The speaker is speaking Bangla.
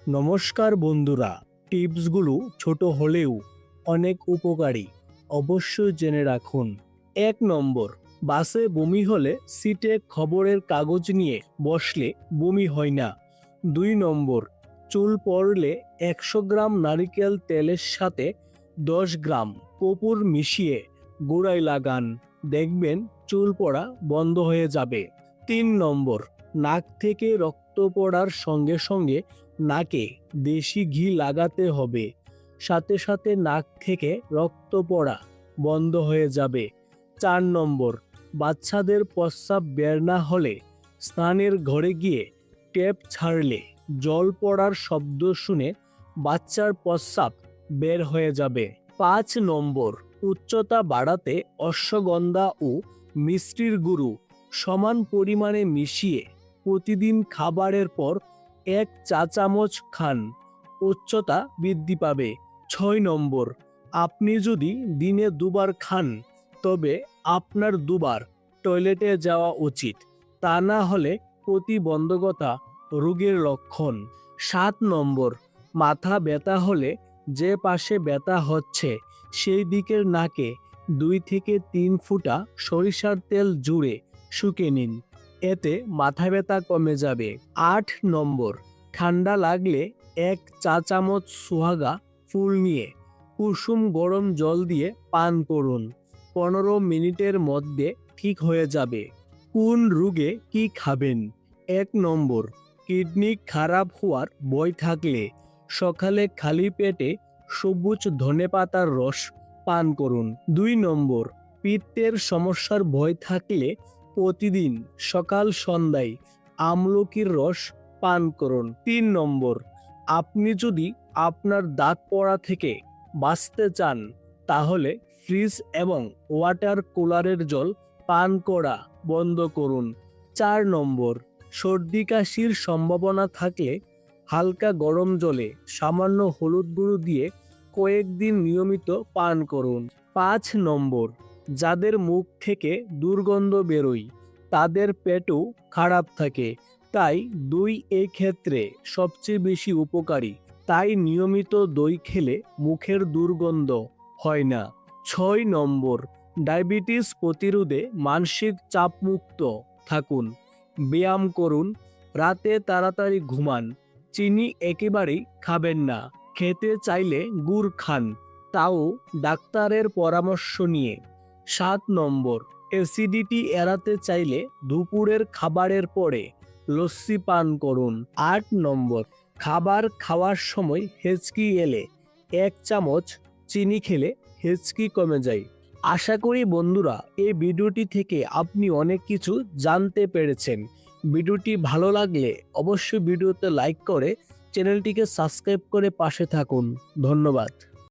নমস্কার বন্ধুরা, টিপসগুলো ছোট হলেও অনেক উপকারী, অবশ্যই জেনে রাখুন। ১ নম্বর, বাসে বমি হলে সিটে খবরের কাগজ নিয়ে বসলে বমি হয় না। ২ নম্বর, চুল পড়লে ১০০ গ্রাম নারিকেল তেলের সাথে ১০ গ্রাম কর্পূর মিশিয়ে গোড়ায় লাগান, দেখবেন চুল পড়া বন্ধ হয়ে যাবে। ৩ নম্বর, নাক থেকে রক্ত পড়ার সঙ্গে সঙ্গে নাকে দেশি ঘি লাগাতে হবে, সাথে সাথে নাক থেকে রক্ত পড়া বন্ধ হয়ে যাবে। ৪ নম্বর, বাচ্চাদের প্রস্রাব বের না হলে স্নানের ঘরে গিয়ে ট্যাপ ছাড়লে জল পড়ার শব্দ শুনে বাচ্চার প্রস্রাব বের হয়ে যাবে। ৫ নম্বর, উচ্চতা বাড়াতে অশ্বগন্ধা ও মিষ্টির গুঁড়ো সমান পরিমাণে মিশিয়ে প্রতিদিন খাবারের পর ১ চা চামচ খান, উচ্চতা বৃদ্ধি পাবে। ৬ নম্বর, আপনি যদি দিনে দুবার খান তবে আপনার দুবার টয়লেটে যাওয়া উচিত, তা না হলে প্রতিবন্ধকতা রোগের লক্ষণ। ৭ নম্বর, মাথা ব্যথা হলে যে পাশে ব্যথা হচ্ছে সেই দিকের নাকে ২ থেকে ৩ ফোঁটা সরিষার তেল জুড়ে শুকে নিন, এতে মাথা ব্যথা কমে যাবে। ৮ নম্বর, ঠান্ডা লাগলে ১ চা চামচ সুহাগা ফুল নিয়ে কুসুম গরম জল দিয়ে পান করুন, ১৫ মিনিটের মধ্যে ঠিক হয়ে যাবে। কোন রোগে কি খাবেন? ১ নম্বর, কিডনি খারাপ হওয়ার ভয় থাকলে সকালে খালি পেটে সবুজ ধনেপাতার রস পান করুন। ২ নম্বর, পিত্তের সমস্যার ভয় থাকলে প্রতিদিন সকাল সন্ধ্যায় আমলকির রস পান করুন। ৩ নম্বর, আপনি যদি আপনার দাঁত পড়া থেকে বাঁচতে চান তাহলে ফ্রিজ এবং ওয়াটার কুলারের জল পান করা বন্ধ করুন। ৪ নম্বর, সর্দি কাশির সম্ভাবনা থাকলে হালকা গরম জলে সামান্য হলুদ গুঁড়ো দিয়ে কয়েকদিন নিয়মিত পান করুন। ৫ নম্বর, যাদের মুখ থেকে দুর্গন্ধ বেরোয় তাদের পেটও খারাপ থাকে, তাই দই এই ক্ষেত্রে সবচেয়ে বেশি উপকারী, তাই নিয়মিত দই খেলে মুখের দুর্গন্ধ হয় না। ৬ নম্বর, ডায়াবেটিস প্রতিরোধে মানসিক চাপমুক্ত থাকুন, ব্যায়াম করুন, রাতে তাড়াতাড়ি ঘুমান, চিনি একেবারেই খাবেন না, খেতে চাইলে গুড় খান, তাও ডাক্তারের পরামর্শ নিয়ে। ৭ নম্বর, অ্যাসিডিটি এড়াতে চাইলে দুপুরের খাবারের পরে লস্যি পান করুন। ৮ নম্বর, খাবার খাওয়ার সময় হেঁচকি এলে ১ চামচ চিনি খেলে হেঁচকি কমে যায়। আশা করি বন্ধুরা এই ভিডিওটি থেকে আপনি অনেক কিছু জানতে পেরেছেন। ভিডিওটি ভালো লাগলে অবশ্যই ভিডিওতে লাইক করে চ্যানেলটিকে সাবস্ক্রাইব করে পাশে থাকুন। ধন্যবাদ।